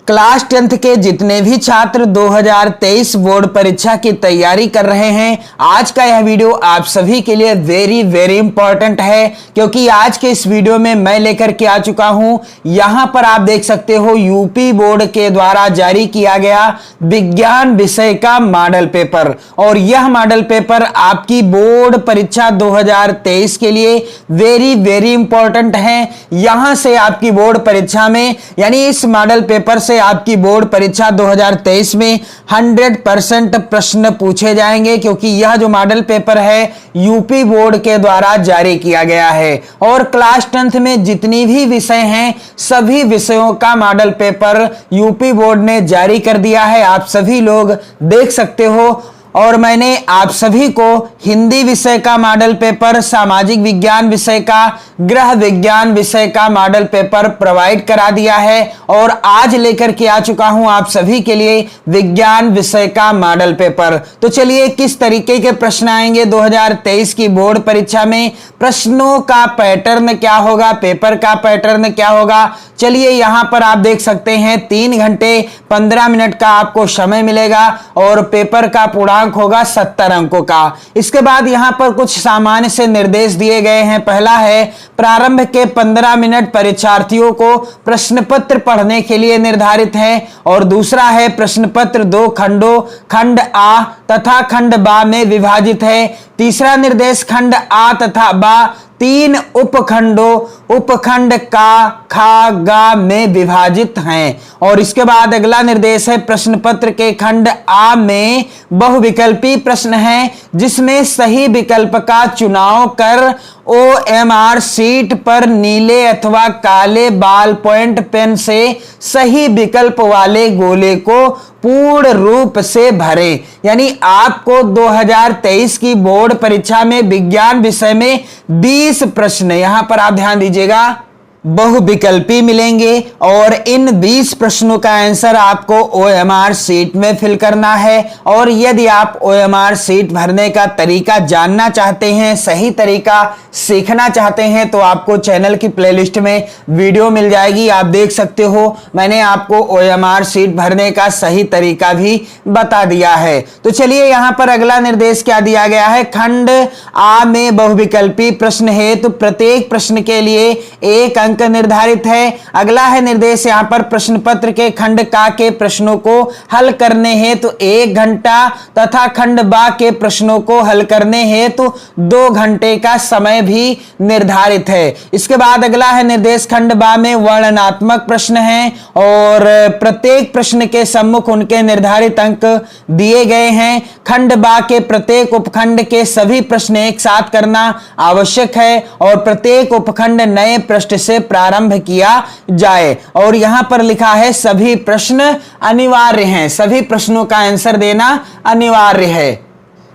Class 10th के जितने भी छात्र 2023 बोर्ड परीक्षा की तैयारी कर रहे हैं, आज का यह वीडियो आप सभी के लिए वेरी इंपॉर्टेंट है, क्योंकि आज के इस वीडियो में मैं लेकर के आ चुका हूं। यहां पर आप देख सकते हो यूपी बोर्ड के द्वारा जारी किया गया विज्ञान विषय का मॉडल पेपर, और यह मॉडल पेपर आपकी बोर्ड परीक्षा 2023 के लिए वेरी इंपॉर्टेंट है। यहां से आपकी बोर्ड परीक्षा में, यानी इस मॉडल पेपर से आपकी बोर्ड परीक्षा 2023 में 100% प्रश्न पूछे जाएंगे, क्योंकि यह जो मॉडल पेपर है यूपी बोर्ड के द्वारा जारी किया गया है। और क्लास 10th में जितनी भी विषय हैं, सभी विषयों का मॉडल पेपर यूपी बोर्ड ने जारी कर दिया है, आप सभी लोग देख सकते हो। और मैंने आप सभी को हिंदी विषय का मॉडल पेपर, सामाजिक विज्ञान विषय का, गृह विज्ञान विषय का मॉडल पेपर प्रोवाइड करा दिया है, और आज लेकर के आ चुका हूं आप सभी के लिए विज्ञान विषय का मॉडल पेपर। तो चलिए किस तरीके के प्रश्न आएंगे 2023 की बोर्ड परीक्षा में, प्रश्नों का पैटर्न क्या होगा, पेपर का पैटर्न क्या होगा। चलिए यहां पर आप देख सकते हैं 3 घंटे 15 मिनट का आपको समय मिलेगा, और पेपर का पूर्णांक होगा 70 अंकों का। इसके बाद यहां पर कुछ सामान्य से निर्देश दिए गए हैं। पहला है प्रारंभ के 15 मिनट परीक्षार्थियों को प्रश्न पत्र पढ़ने के लिए निर्धारित है, और दूसरा है प्रश्न पत्र 2 खंडों, खंड आ तथा खंड बा में विभाजित है। तीसरा निर्देश खंड आ तथा बा 3 उपखंडों, उपखंड का, खा, गा में विभाजित हैं। और इसके बाद अगला निर्देश है प्रश्न पत्र के खंड आ में बहुविकल्पी प्रश्न है, जिसमें सही विकल्प का चुनाव कर OMR शीट पर नीले अथवा काले बॉल पॉइंट पेन से सही विकल्प वाले गोले को पूर्ण रूप से भरें। यानी आपको 2023 की बोर्ड परीक्षा में विज्ञान विषय में 20 प्रश्न, यहां पर आप ध्यान दीजिएगा, बहुविकल्पी मिलेंगे, और इन 20 प्रश्नों का आंसर आपको OMR शीट में फिल करना है। और यदि आप OMR शीट भरने का तरीका जानना चाहते हैं, सही तरीका सीखना चाहते हैं, तो आपको चैनल की प्लेलिस्ट में वीडियो मिल जाएगी, आप देख सकते हो। मैंने आपको OMR शीट भरने का सही तरीका भी बता दिया है। तो चलिए यहां पर अगला निर्देश क्या दिया गया है, खंड आ में बहुविकल्पी प्रश्न है, तो प्रत्येक प्रश्न के लिए 1 अंक निर्धारित है। अगला है निर्देश यहां पर प्रश्न पत्र के खंड का के प्रश्नों को हल करने हेतु 1 घंटा तथा खंड बा के प्रश्नों को हल करने हेतु 2 घंटे का समय भी निर्धारित है। इसके बाद अगला है निर्देश खंड बा में वर्णनात्मक प्रश्न हैं, और प्रत्येक प्रश्न के सम्मुख उनके निर्धारित अंक दिए गए हैं। खंड बा के प्रत्येक उपखंड के सभी प्रश्न एक साथ करना आवश्यक है, और प्रत्येक उपखंड नए पृष्ठ से प्रारंभ किया जाए। और यहां पर लिखा है सभी प्रश्न अनिवार्य हैं, सभी प्रश्नों का आंसर देना अनिवार्य है।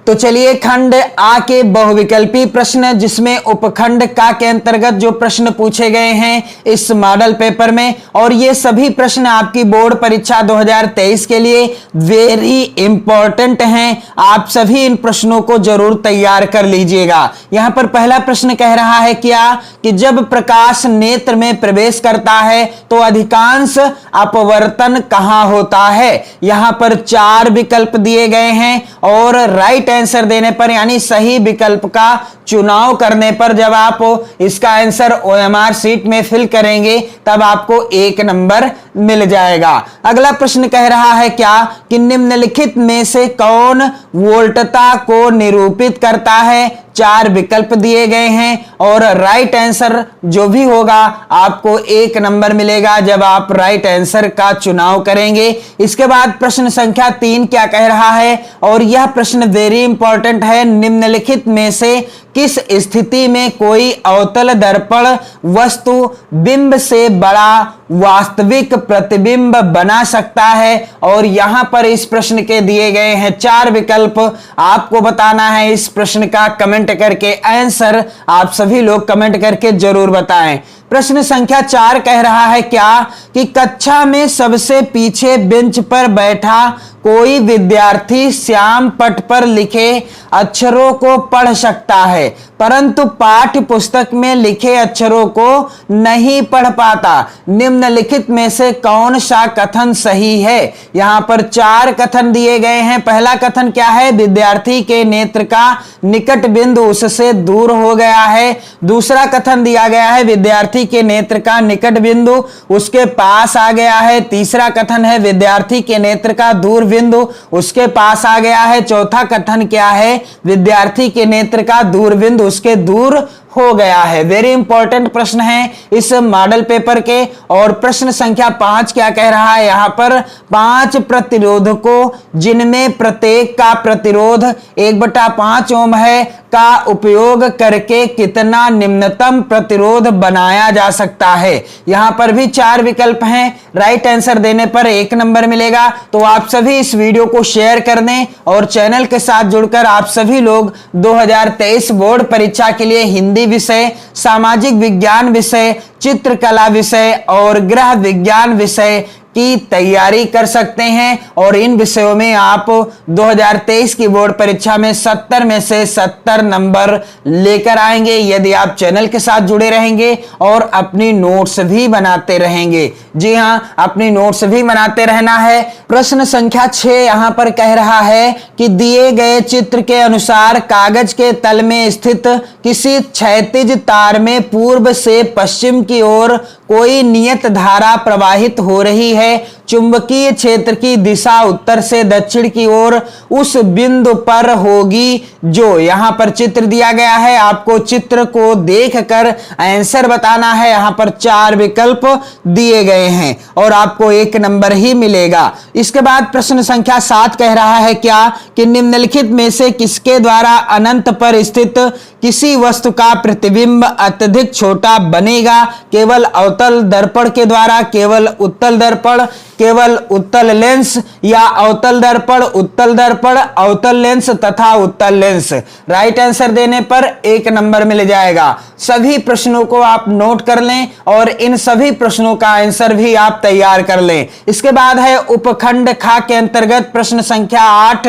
तो चलिए खंड आ के बहुविकल्पी प्रश्न, जिसमें उपखंड का के अंतर्गत जो प्रश्न पूछे गए हैं इस मॉडल पेपर में, और ये सभी प्रश्न आपकी बोर्ड परीक्षा 2023 के लिए वेरी इंपॉर्टेंट हैं। आप सभी इन प्रश्नों को जरूर तैयार कर लीजिएगा। यहां पर पहला प्रश्न कह रहा है क्या, कि जब प्रकाश नेत्र में प्रवेश करता है तो अधिकांश अपवर्तन कहां होता है। यहां पर 4 विकल्प दिए गए हैं, और राइट आंसर देने पर, यानी सही विकल्प का चुनाव करने पर, जब आप इसका आंसर OMR शीट में फिल करेंगे तब आपको 1 नंबर मिल जाएगा। अगला प्रश्न कह रहा है क्या, कि निम्नलिखित में से कौन वोल्टता को निरूपित करता है। 4 विकल्प दिए गए हैं, और राइट आंसर जो भी होगा आपको 1 नंबर मिलेगा जब आप राइट आंसर का चुनाव करेंगे। इसके बाद प्रश्न संख्या 3 क्या कह रहा है, और यह प्रश्न वेरी इंपॉर्टेंट है, निम्नलिखित में से किस स्थिति में कोई अवतल दर्पण वस्तु बिंब से बड़ा वास्तविक प्रतिबिंब बना सकता है। और यहां पर इस प्रश्न के दिए गए हैं 4 विकल्प, आपको बताना है इस प्रश्न का कमेंट करके। आंसर आप सभी लोग कमेंट करके जरूर बताएं। प्रश्न संख्या 4 कह रहा है क्या, कि कक्षा में सबसे पीछे बेंच पर बैठा कोई विद्यार्थी श्याम पट पर लिखे अक्षरों को पढ़ सकता है। है परंतु पाठ्य पुस्तक में लिखे अक्षरों को नहीं पढ़ पाता। निम्नलिखित में से कौन सा कथन सही है? यहां पर 4 कथन दिए गए हैं। पहला कथन क्या है? विद्यार्थी के नेत्र का निकट बिंदु उससे दूर हो गया है। दूसरा कथन दिया गया है विद्यार्थी के नेत्र का निकट बिंदु उसके पास आ गया है। तीसरा कथन है विद्यार्थी के नेत्र का दूर बिंदु उसके पास आ गया है। चौथा कथन क्या है? विद्यार्थी के नेत्र का दूर बिंदु उसके दूर हो गया है। वेरी इंपॉर्टेंट प्रश्न है इस मॉडल पेपर के। और प्रश्न संख्या 5 क्या कह रहा है? यहां पर 5 प्रतिरोधकों जिनमें प्रत्येक का प्रतिरोध 1/5 ओम है का उपयोग करके कितना निम्नतम प्रतिरोध बनाया जा सकता है? यहां पर भी 4 विकल्प हैं। राइट आंसर देने पर 1 नंबर मिलेगा। तो आप सभी इस वीडियो को शेयर कर दें और चैनल के साथ जुड़कर आप सभी लोग 2023 बोर्ड परीक्षा के लिए हिंदी विषय, सामाजिक विज्ञान विषय, चित्रकला विषय और गृह विज्ञान विषय की तैयारी कर सकते हैं। और इन विषयों में आप 2023 की बोर्ड परीक्षा में 70 में से 70 नंबर लेकर आएंगे यदि आप चैनल के साथ जुड़े रहेंगे और अपनी नोट्स भी बनाते रहेंगे। जी हां, अपनी नोट्स भी बनाते रहना है। प्रश्न संख्या 6 यहां पर कह रहा है कि दिए गए चित्र के अनुसार कागज के तल में स्थित किसी क्षैतिज तार में पूर्व से पश्चिम की ओर कोई नियत धारा प्रवाहित हो रही है। चुंबकीय क्षेत्र की दिशा उत्तर से दक्षिण की ओर उस बिंदु पर होगी जो यहां पर चित्र दिया गया है। आपको चित्र को देखकर आंसर बताना है। यहां पर 4 विकल्प दिए गए हैं और आपको 1 नंबर ही मिलेगा। इसके बाद प्रश्न संख्या 7 कह रहा है क्या कि निम्नलिखित में से किसके द्वारा अनंत पर स्थित किसी वस्तु का प्रतिबिंब अत्यधिक छोटा बनेगा? केवल अवतल दर्पण के द्वारा, केवल उत्तल दर्पण, केवल उत्तल लेंस या अवतल दर्पण, उत्तल दर्पण, अवतल लेंस तथा उत्तल लेंस। राइट आंसर देने पर 1 नंबर मिल जाएगा। सभी प्रश्नों को आप नोट कर लें और इन सभी प्रश्नों का आंसर भी आप तैयार कर लें। इसके बाद है उपखंड खा के अंतर्गत प्रश्न संख्या 8,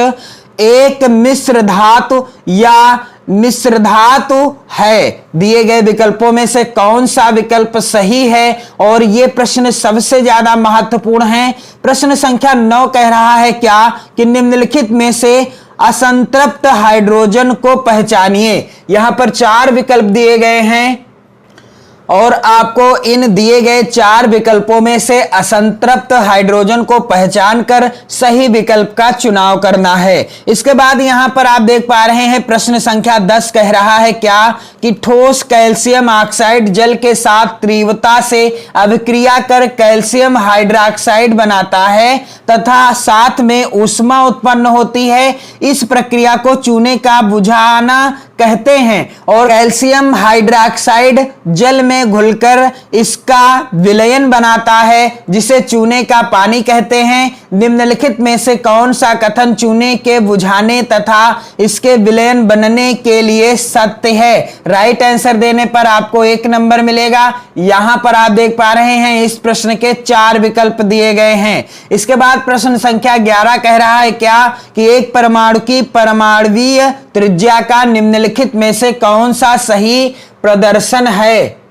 एक मिश्र धातु या मिश्र धातु है। दिए गए विकल्पों में से कौन सा विकल्प सही है? और यह प्रश्न सबसे ज्यादा महत्वपूर्ण है। प्रश्न संख्या 9 कह रहा है क्या कि निम्नलिखित में से असंतृप्त हाइड्रोजन को पहचानिए। यहां पर 4 विकल्प दिए गए हैं और आपको इन दिए गए 4 विकल्पों में से असंतृप्त हाइड्रोजन को पहचानकर सही विकल्प का चुनाव करना है। इसके बाद यहां पर आप देख पा रहे हैं प्रश्न संख्या 10 कह रहा है क्या कि ठोस कैल्शियम ऑक्साइड जल के साथ तीव्रता से अभिक्रिया कर कैल्शियम हाइड्रोक्साइड बनाता है तथा साथ में ऊष्मा उत्पन्न होती है। इस प्रक्रिया को चूने का बुझाना कहते हैं और कैल्शियम हाइड्रोक्साइड जल में घुलकर इसका विलयन बनाता है जिसे चूने का पानी कहते हैं। निम्नलिखित में से कौन सा कथन चूने के बुझाने तथा इसके विलयन बनने के लिए सत्य है? राइट आंसर देने पर आपको 1 नंबर मिलेगा। यहां पर आप देख पा रहे हैं इस प्रश्न के 4 विकल्प दिए गए हैं। इसके बाद प्रश्न संख्या 11 कह रहा है क्या कि एक परमाणु की परमाणुवीय त्रिज्या का निम्नलिखित में से कौन सा सही प्रदर्शन है?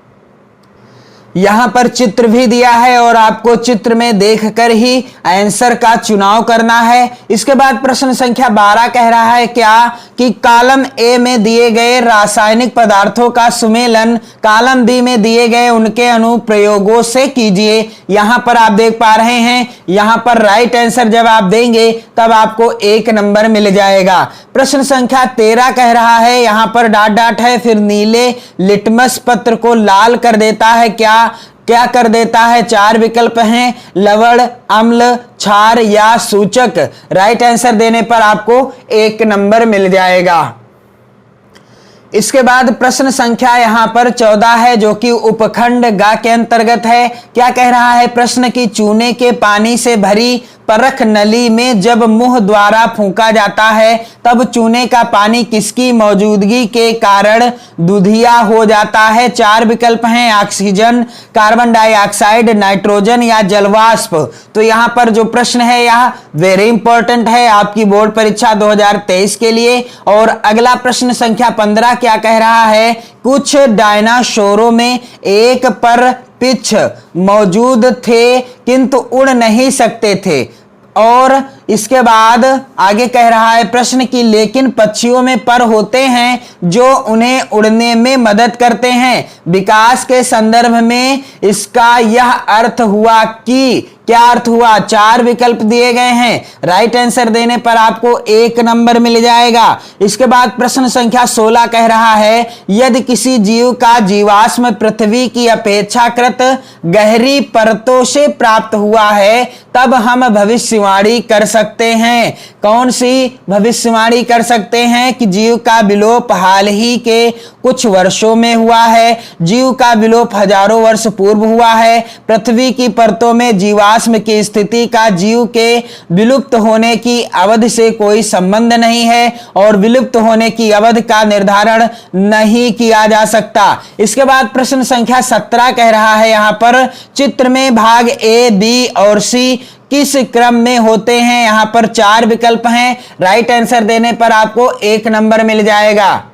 यहां पर चित्र भी दिया है और आपको चित्र में देखकर ही आंसर का चुनाव करना है। इसके बाद प्रश्न संख्या 12 कह रहा है क्या कि कॉलम ए में दिए गए रासायनिक पदार्थों का सुमेलन कॉलम बी में दिए गए उनके अनुप्रयोगों से कीजिए। यहां पर आप देख पा रहे हैं यहां पर राइट आंसर जब आप देंगे तब आपको 1 नंबर मिल जाएगा। प्रश्न संख्या 13 कह रहा है यहां पर डॉट डॉट है फिर नीले लिटमस पत्र को लाल कर देता है क्या कर देता है? 4 विकल्प हैं, लवण, अम्ल, क्षार या सूचक। राइट आंसर देने पर आपको 1 नंबर मिल जाएगा। इसके बाद प्रश्न संख्या यहां पर 14 है जो कि उपखंड ग के अंतर्गत है। क्या कह रहा है प्रश्न की चूने के पानी से भरी परख नली में जब मुंह द्वारा फूंका जाता है तब चूने का पानी किसकी मौजूदगी के कारण दुधिया हो जाता है? 4 विकल्प हैं, ऑक्सीजन, कार्बन डाइऑक्साइड, नाइट्रोजन या जलवाष्प। तो यहां पर जो प्रश्न है यह वेरी इंपॉर्टेंट है आपकी बोर्ड परीक्षा 2023 के लिए। और अगला प्रश्न संख्या 15 क्या कह रहा है? कुछ डायनासोरों में एक पर पिछ मौजूद थे किंतु उड़ नहीं सकते थे। और इसके बाद आगे कह रहा है प्रश्न की लेकिन पक्षियों में पर होते हैं जो उन्हें उड़ने में मदद करते हैं। विकास के संदर्भ में इसका यह अर्थ हुआ कि क्या अर्थ हुआ? 4 विकल्प दिए गए हैं, राइट आंसर देने पर आपको 1 नंबर मिल जाएगा। इसके बाद प्रश्न संख्या 16 कह रहा है यदि किसी जीव का जीवाश्म पृथ्वी की अपेक्षाकृत गहरी परतों से प्राप्त हुआ है तब हम भविष्यवाणी कर सकते हैं। कौन सी भविष्यवाणी कर सकते हैं? कि जीव का विलोप हाल ही के कुछ वर्षों में हुआ है, जीव का विलोप हजारों वर्ष पूर्व हुआ है, पृथ्वी की परतों में जीवाश्म की स्थिति का जीव के विलुप्त होने की अवधि से कोई संबंध नहीं है और विलुप्त होने की अवधि का निर्धारण नहीं किया जा सकता। इसके बाद प्रश्न संख्या 17 कह रहा है यहां पर चित्र में भाग ए, बी और सी किस क्रम में होते हैं? यहां पर 4 विकल्प हैं, राइट आंसर देने पर आपको 1 नंबर मिल जाएगा।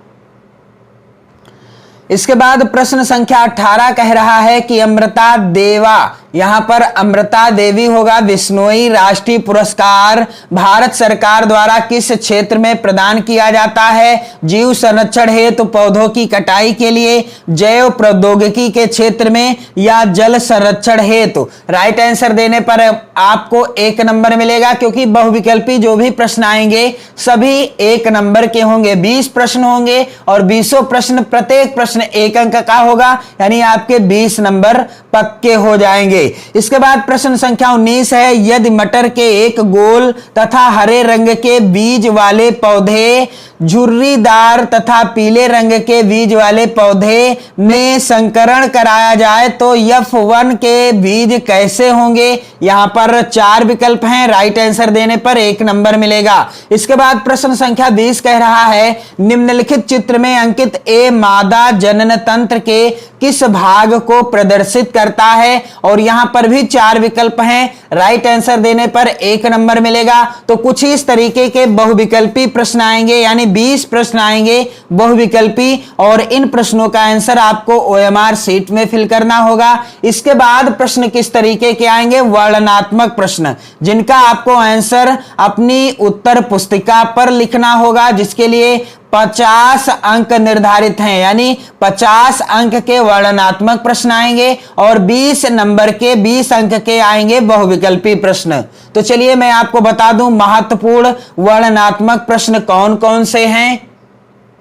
इसके बाद प्रश्न संख्या 18 कह रहा है कि अमृता देवा, यहां पर अमृता देवी होगा, बिश्नोई राष्ट्रीय पुरस्कार भारत सरकार द्वारा किस क्षेत्र में प्रदान किया जाता है? जीव संरक्षण हेतु, पौधों की कटाई के लिए, जैव प्रौद्योगिकी के क्षेत्र में या जल संरक्षण हेतु? राइट आंसर देने पर आपको 1 नंबर मिलेगा क्योंकि बहुविकल्पी जो भी प्रश्न आएंगे सभी 1 नंबर के होंगे। 20 प्रश्न होंगे और 20 प्रश्न, प्रत्येक प्रश्न 1 अंक का होगा, यानी आपके 20 नंबर पक्के हो जाएंगे। इसके बाद प्रश्न संख्या 19 है यदि मटर के एक गोल तथा हरे रंग के बीज वाले पौधे, झुर्रीदार तथा पीले रंग के बीज वाले पौधे में संकरण कराया जाए तो F1 के बीज कैसे होंगे? यहां पर 4 विकल्प हैं, राइट आंसर देने पर 1 नंबर मिलेगा। इसके बाद प्रश्न संख्या 20 कह रहा है निम्नलिखित चित्र में अंकित ए मादा जनन तंत्र के किस भाग को प्रदर्शित करता है? और यहां पर भी 4 विकल्प हैं, राइट आंसर देने पर 1 नंबर मिलेगा। तो कुछ इस तरीके के बहुविकल्पी प्रश्न आएंगे, यानी 20 प्रश्न आएंगे बहुविकल्पी और इन प्रश्नों का आंसर आपको OMR शीट में फिल करना होगा। इसके बाद प्रश्न किस तरीके के आएंगे? वर्णनात्मक प्रश्न, जिनका आपको आंसर अपनी उत्तर पुस्तिका पर लिखना होगा, जिसके लिए 50 अंक निर्धारित हैं, यानी 50 अंक के वर्णनात्मक प्रश्न आएंगे और 20 नंबर के 20 अंक के आएंगे बहुविकल्पी प्रश्न। तो चलिए मैं आपको बता दूं महत्वपूर्ण वर्णनात्मक प्रश्न कौन कौन से हैं।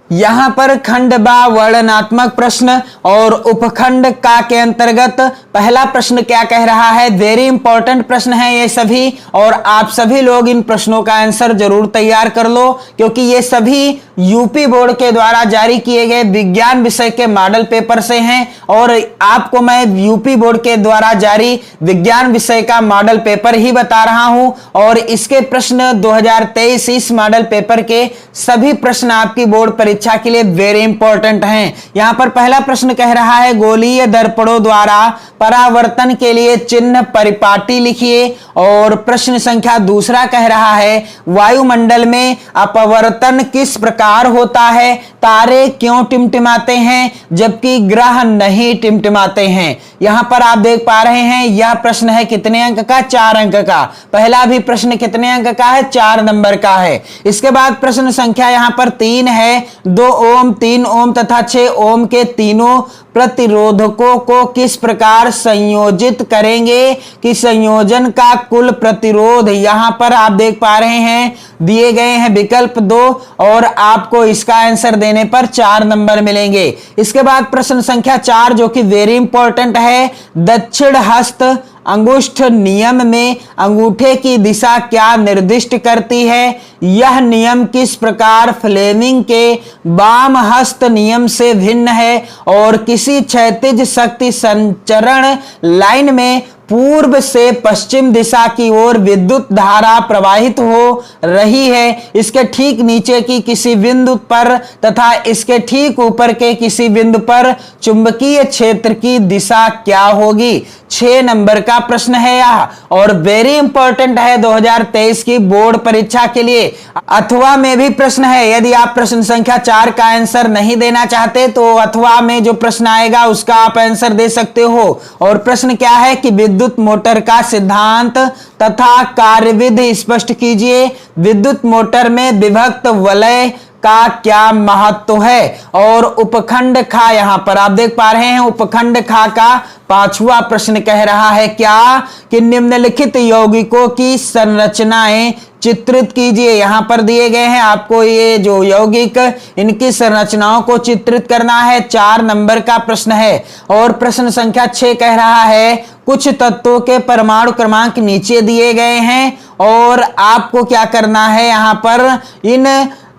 यहां पर खंड बा वर्णनात्मक प्रश्न और उपखंड का के अंतर्गत पहला प्रश्न क्या कह रहा है? वेरी इंपॉर्टेंट प्रश्न है ये सभी और आप सभी लोग इन प्रश्नों का आंसर जरूर तैयार कर लो क्योंकि ये सभी यूपी बोर्ड के द्वारा जारी किए गए विज्ञान विषय के मॉडल पेपर से हैं और आपको मैं यूपी बोर्ड के द्वारा जारी विज्ञान विषय का मॉडल पेपर ही बता रहा हूं और इसके प्रश्न 2023 इस मॉडल पेपर के सभी प्रश्न आपकी बोर्ड परीक्षा के लिए वेरी इंपॉर्टेंट हैं। यहां पर पहला प्रश्न कह रहा है गोलीय दर्पणों द्वारा परावर्तन के लिए चिन्ह परिपाटी लिखिए और प्रश्न संख्या दूसरा कह रहा है वायुमंडल में अपवर्तन किस प्रकार होता है? तारे क्यों टिमटिमाते हैं जबकि ग्रह नहीं टिमटिमाते हैं? यहां पर आप देख पा रहे हैं यह प्रश्न है कितने अंक का? 4 अंक का। पहला भी प्रश्न कितने अंक का है? 4 नंबर का है। इसके बाद प्रश्न संख्या यहां पर 3 है 2 ओम, 3 ओम तथा 6 ओम के तीनों प्रतिरोधकों को किस प्रकार संयोजित करेंगे कि संयोजन का कुल प्रतिरोध, यहां पर आप देख पा रहे हैं दिए गए हैं विकल्प 2 और आपको इसका आंसर देने पर 4 नंबर मिलेंगे। इसके बाद प्रश्न संख्या 4 जो कि वेरी इंपॉर्टेंट है दक्षिण हस्त अंगुष्ठ नियम में अंगूठे की दिशा क्या निर्दिष्ट करती है? यह नियम किस प्रकार फ्लेमिंग के वाम हस्त नियम से भिन्न है और किसी क्षैतिज शक्ति संचरण लाइन में पूर्व से पश्चिम दिशा की ओर विद्युत धारा प्रवाहित हो रही है, इसके ठीक नीचे की किसी बिंदु पर तथा इसके ठीक ऊपर के किसी बिंदु पर चुंबकीय क्षेत्र की दिशा क्या होगी। 6 नंबर का प्रश्न है यह और वेरी इंपॉर्टेंट है 2023 की बोर्ड परीक्षा के लिए। अथवा में भी प्रश्न है, यदि आप प्रश्न संख्या 4 का आंसर नहीं देना चाहते तो अथवा में जो प्रश्न आएगा उसका आप आंसर दे सकते हो। और प्रश्न क्या है कि विद्युत मोटर का सिद्धांत तथा कार्यविधि स्पष्ट कीजिए। विद्युत मोटर में विभक्त वलय का क्या महत्व है। और उपखंड खा, यहां पर आप देख पा रहे हैं उपखंड खा का 5वां प्रश्न कह रहा है क्या कि निम्नलिखित यौगिकों की संरचनाएं चित्रित कीजिए। यहां पर दिए गए हैं आपको ये जो यौगिक, इनकी संरचनाओं को चित्रित करना है। 4 नंबर का प्रश्न है। और प्रश्न संख्या 6 कह रहा है कुछ तत्वों के परमाणु क्रमांक नीचे दिए गए हैं और आपको क्या करना है, यहां पर इन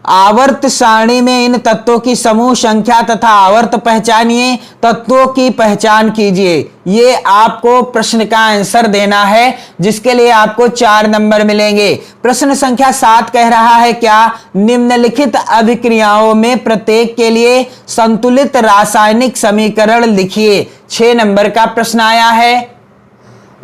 आवर्त सारणी में इन तत्वों की समूह संख्या तथा आवर्त पहचानिए, तत्वों की पहचान कीजिए। ये आपको प्रश्न का आंसर देना है जिसके लिए आपको 4 नंबर मिलेंगे। प्रश्न संख्या 7 कह रहा है क्या निम्नलिखित अभिक्रियाओं में प्रत्येक के लिए संतुलित रासायनिक समीकरण लिखिए। 6 नंबर का प्रश्न आया है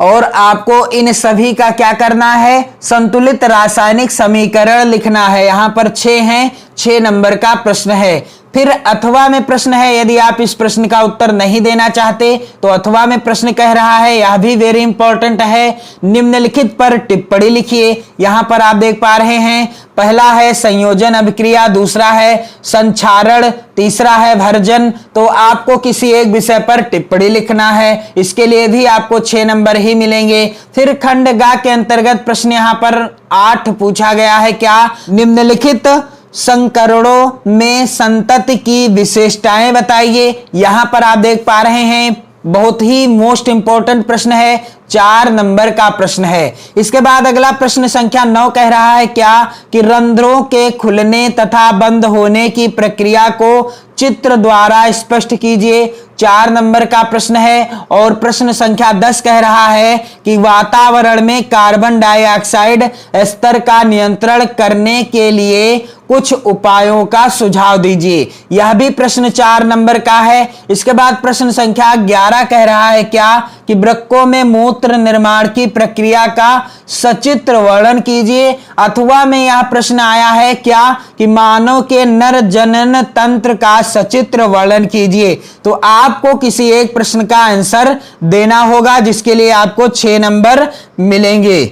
और आपको इन सभी का क्या करना है, संतुलित रासायनिक समीकरण लिखना है। यहां पर 6 हैं, 6 नंबर का प्रश्न है। फिर अथवा में प्रश्न है, यदि आप इस प्रश्न का उत्तर नहीं देना चाहते तो अथवा में प्रश्न कह रहा है, यह भी वेरी इंपॉर्टेंट है, निम्नलिखित पर टिप्पणी लिखिए। यहां पर आप देख पा रहे हैं पहला है संयोजन अभिक्रिया, दूसरा है संक्षारण, तीसरा है भर्जन। तो आपको किसी एक विषय पर टिप्पणी लिखना है, इसके लिए भी आपको 6 नंबर ही मिलेंगे। फिर खंड गा के अंतर्गत प्रश्न यहां पर 8 पूछा गया है क्या निम्नलिखित संकरणों में संतति की विशेषताएं बताइए। यहां पर आप देख पा रहे हैं बहुत ही मोस्ट इंपॉर्टेंट प्रश्न है, 4 नंबर का प्रश्न है। इसके बाद अगला प्रश्न संख्या 9 कह रहा है क्या कि रंध्रों के खुलने तथा बंद होने की प्रक्रिया को चित्र द्वारा स्पष्ट कीजिए। 4 नंबर का प्रश्न है। और प्रश्न संख्या 10 कह रहा है कि वातावरण में कार्बन डाइऑक्साइड स्तर का नियंत्रण करने के लिए कुछ उपायों का सुझाव दीजिए। यह भी प्रश्न 4 नंबर का है। इसके बाद प्रश्न संख्या 11 कह रहा है क्या कि वृक्कों में मूत्र निर्माण की प्रक्रिया का सचित्र वर्णन कीजिए। अथवा में यह प्रश्न आया है क्या कि मानव के नर जनन तंत्र का सचित्र वर्णन कीजिए। तो आपको किसी एक प्रश्न का आंसर देना होगा जिसके लिए आपको 6 नंबर मिलेंगे।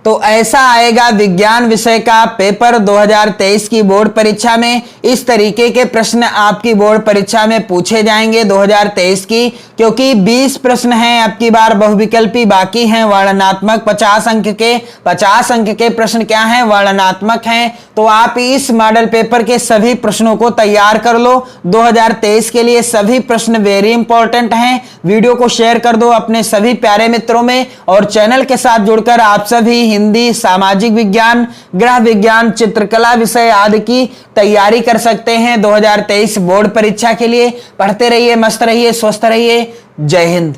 तो ऐसा आएगा विज्ञान विषय का पेपर 2023 की बोर्ड परीक्षा में। इस तरीके के प्रश्न आपकी बोर्ड परीक्षा में पूछे जाएंगे 2023 की, क्योंकि 20 प्रश्न हैं अब की बार बहुविकल्पी बाकी हैं वर्णनात्मक। 50 अंक के प्रश्न क्या हैं, वर्णनात्मक हैं। तो आप इस मॉडल पेपर के सभी प्रश्नों को तैयार कर लो 2023 के लिए। सभी प्रश्न वेरी इंपॉर्टेंट हैं। वीडियो को शेयर कर दो अपने सभी प्यारे मित्रों में और चैनल के साथ जुड़कर आप सभी हिंदी, सामाजिक विज्ञान, गृह विज्ञान, चित्रकला विषय आदि की तैयारी कर सकते हैं 2023 बोर्ड परीक्षा के लिए। पढ़ते रहिए, मस्त रहिए, स्वस्थ रहिए। जय हिंद।